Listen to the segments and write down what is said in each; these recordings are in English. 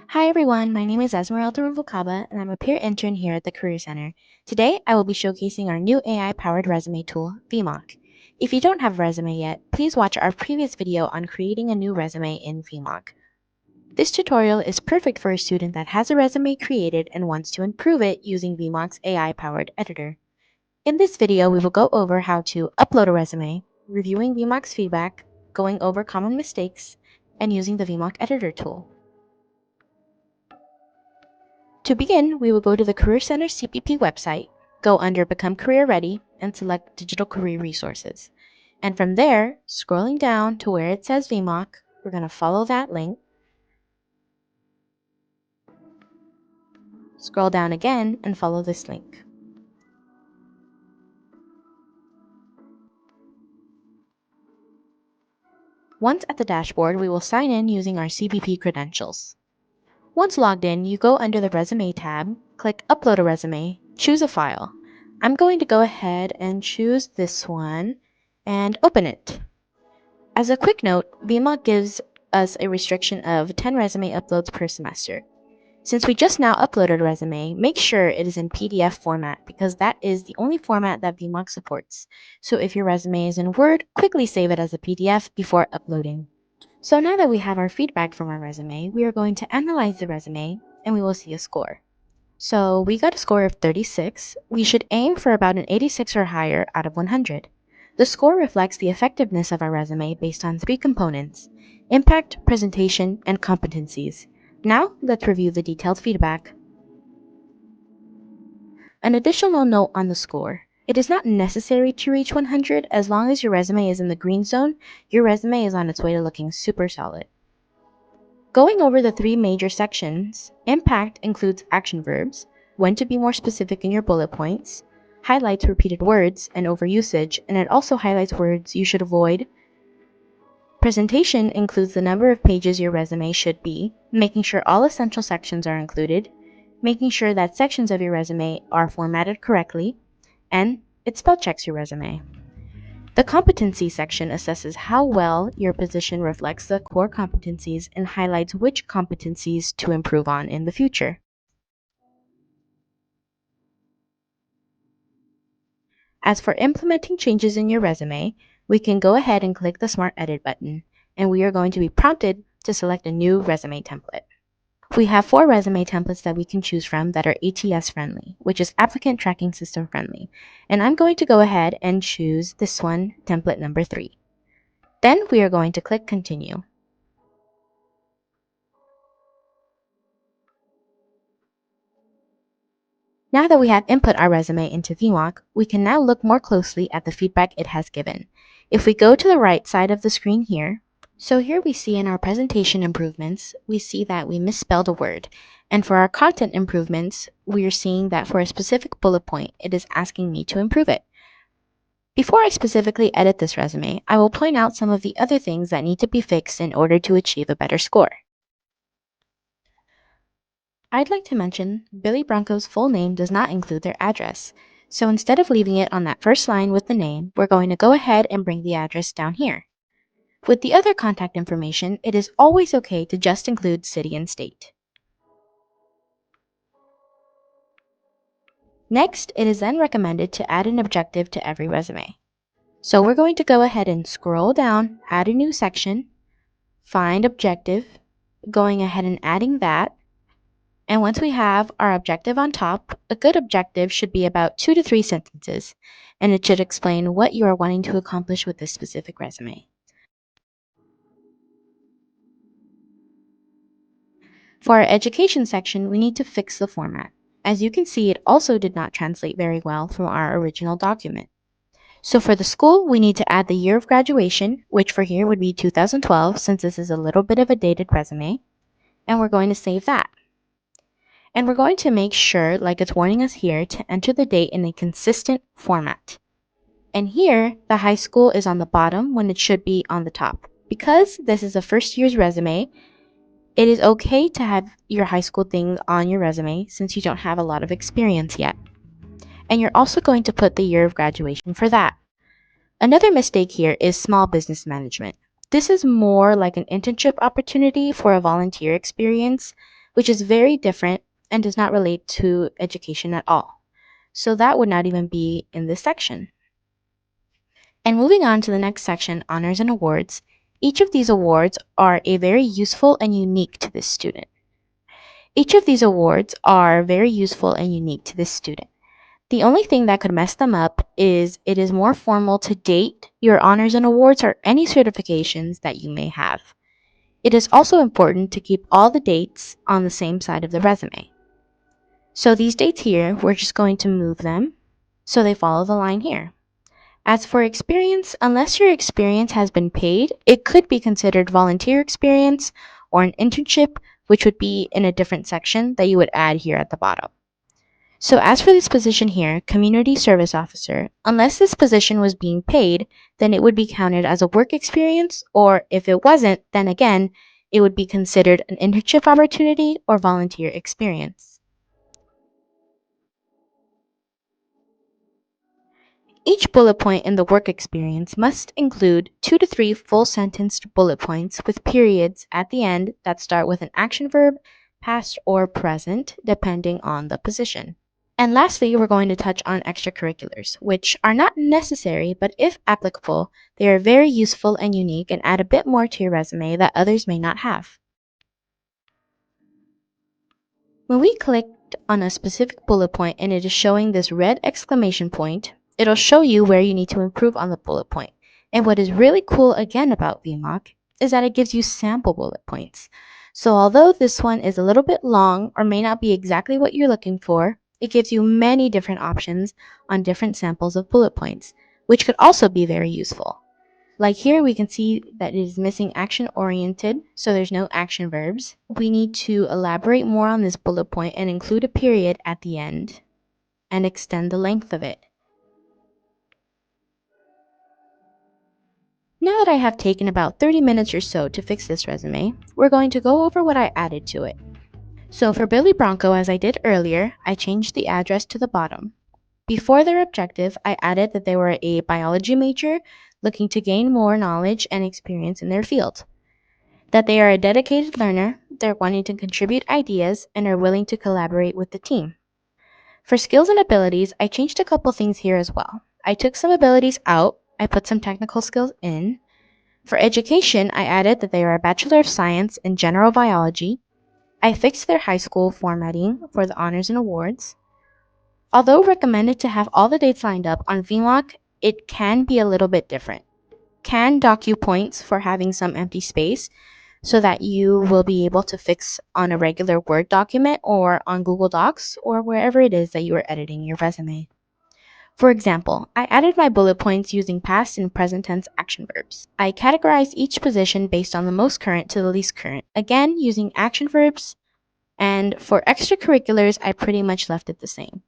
Hi everyone, my name is Esmeralda Ruvalcaba and I'm a peer intern here at the Career Center. Today, I will be showcasing our new AI-powered resume tool, VMock. If you don't have a resume yet, please watch our previous video on creating a new resume in VMock. This tutorial is perfect for a student that has a resume created and wants to improve it using VMock's AI-powered editor. In this video, we will go over how to upload a resume, reviewing VMock's feedback, going over common mistakes, and using the VMock editor tool. To begin, we will go to the Career Center CPP website, go under Become Career Ready, and select Digital Career Resources. And from there, scrolling down to where it says VMock, we're going to follow that link, scroll down again, and follow this link. Once at the dashboard, we will sign in using our CPP credentials. Once logged in, you go under the Resume tab, click Upload a Resume, choose a file. I'm going to go ahead and choose this one and open it. As a quick note, VMock gives us a restriction of 10 resume uploads per semester. Since we just now uploaded a resume, make sure it is in PDF format because that is the only format that VMock supports. So if your resume is in Word, quickly save it as a PDF before uploading. So now that we have our feedback from our resume, we are going to analyze the resume and we will see a score. So we got a score of 36. We should aim for about an 86 or higher out of 100. The score reflects the effectiveness of our resume based on three components: impact, presentation, and competencies. Now, let's review the detailed feedback. An additional note on the score. It is not necessary to reach 100 as long as your resume is in the green zone. Your resume is on its way to looking super solid. Going over the three major sections, impact includes action verbs, when to be more specific in your bullet points, highlights repeated words and overusage, and it also highlights words you should avoid. Presentation includes the number of pages your resume should be, making sure all essential sections are included, making sure that sections of your resume are formatted correctly, and it spell checks your resume. The competency section assesses how well your position reflects the core competencies and highlights which competencies to improve on in the future. As for implementing changes in your resume, we can go ahead and click the Smart Edit button, and we are going to be prompted to select a new resume template. We have 4 resume templates that we can choose from that are ATS friendly, which is Applicant Tracking System friendly, and I'm going to go ahead and choose this one, template number 3. Then we are going to click Continue. Now that we have input our resume into VMock, we can now look more closely at the feedback it has given. If we go to the right side of the screen here, so here we see in our presentation improvements, we see that we misspelled a word. And for our content improvements, we are seeing that for a specific bullet point, it is asking me to improve it. Before I specifically edit this resume, I will point out some of the other things that need to be fixed in order to achieve a better score. I'd like to mention Billy Bronco's full name does not include their address. So instead of leaving it on that first line with the name, we're going to go ahead and bring the address down here. With the other contact information, it is always okay to just include city and state. Next, it is then recommended to add an objective to every resume. So we're going to go ahead and scroll down, add a new section, find objective, going ahead and adding that. And once we have our objective on top, a good objective should be about 2 to 3 sentences, and it should explain what you are wanting to accomplish with this specific resume. For our education section, we need to fix the format. As you can see, it also did not translate very well from our original document. So for the school, we need to add the year of graduation, which for here would be 2012, since this is a little bit of a dated resume, and we're going to save that. And we're going to make sure, like it's warning us here, to enter the date in a consistent format. And here, the high school is on the bottom when it should be on the top. Because this is a first year's resume, it is okay to have your high school thing on your resume since you don't have a lot of experience yet. And you're also going to put the year of graduation for that. Another mistake here is small business management. This is more like an internship opportunity for a volunteer experience, which is very different and does not relate to education at all. So that would not even be in this section. And moving on to the next section, honors and awards, each of these awards are very useful and unique to this student. Each of these awards are very useful and unique to this student. The only thing that could mess them up is it is more formal to date your honors and awards or any certifications that you may have. It is also important to keep all the dates on the same side of the resume. So these dates here, we're just going to move them so they follow the line here. As for experience, unless your experience has been paid, it could be considered volunteer experience or an internship, which would be in a different section that you would add here at the bottom. So as for this position here, community service officer, unless this position was being paid, then it would be counted as a work experience, or if it wasn't, then again, it would be considered an internship opportunity or volunteer experience. Each bullet point in the work experience must include 2 to 3 full-sentenced bullet points with periods at the end that start with an action verb, past or present, depending on the position. And lastly, we're going to touch on extracurriculars, which are not necessary, but if applicable, they are very useful and unique and add a bit more to your resume that others may not have. When we clicked on a specific bullet point and it is showing this red exclamation point, it'll show you where you need to improve on the bullet point. And what is really cool again about VMock is that it gives you sample bullet points. So although this one is a little bit long or may not be exactly what you're looking for, it gives you many different options on different samples of bullet points, which could also be very useful. Like here, we can see that it is missing action-oriented, so there's no action verbs. We need to elaborate more on this bullet point and include a period at the end and extend the length of it. Now that I have taken about 30 minutes or so to fix this resume, we're going to go over what I added to it. So for Billy Bronco, as I did earlier, I changed the address to the bottom. Before their objective, I added that they were a biology major looking to gain more knowledge and experience in their field. That they are a dedicated learner, they're wanting to contribute ideas, and are willing to collaborate with the team. For skills and abilities, I changed a couple things here as well. I took some abilities out, I put some technical skills in. For education, I added that they are a Bachelor of Science in General Biology. I fixed their high school formatting for the honors and awards. Although recommended to have all the dates lined up on VMock, it can be a little bit different. Can dock you points for having some empty space, so that you will be able to fix on a regular Word document or on Google Docs or wherever it is that you are editing your resume. For example, I added my bullet points using past and present tense action verbs. I categorized each position based on the most current to the least current, again using action verbs, and for extracurriculars, I pretty much left it the same.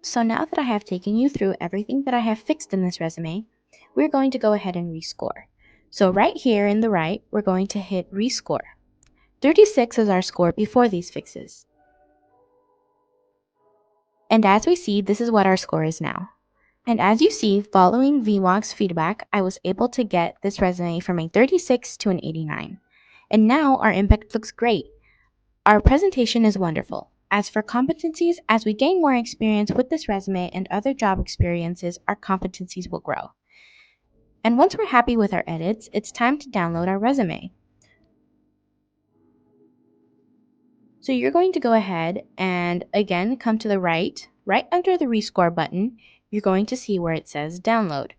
So now that I have taken you through everything that I have fixed in this resume, we're going to go ahead and rescore. So right here in the right, we're going to hit rescore. 36 is our score before these fixes. And as we see, this is what our score is now. And as you see, following VMock's feedback, I was able to get this resume from a 36 to an 89. And now our impact looks great. Our presentation is wonderful. As for competencies, as we gain more experience with this resume and other job experiences, our competencies will grow. And once we're happy with our edits, it's time to download our resume. So you're going to go ahead and again come to the right under the rescore button, you're going to see where it says download.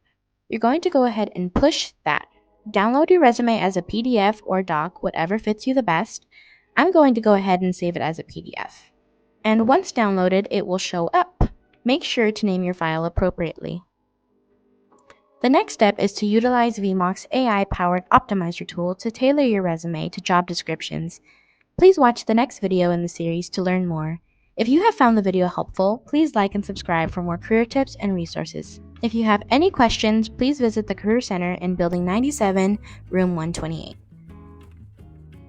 You're going to go ahead and push that. Download your resume as a PDF or doc, whatever fits you the best. I'm going to go ahead and save it as a PDF. And once downloaded, it will show up. Make sure to name your file appropriately. The next step is to utilize VMock's AI-powered optimizer tool to tailor your resume to job descriptions. Please watch the next video in the series to learn more. If you have found the video helpful, please like and subscribe for more career tips and resources. If you have any questions, please visit the Career Center in Building 97, Room 128.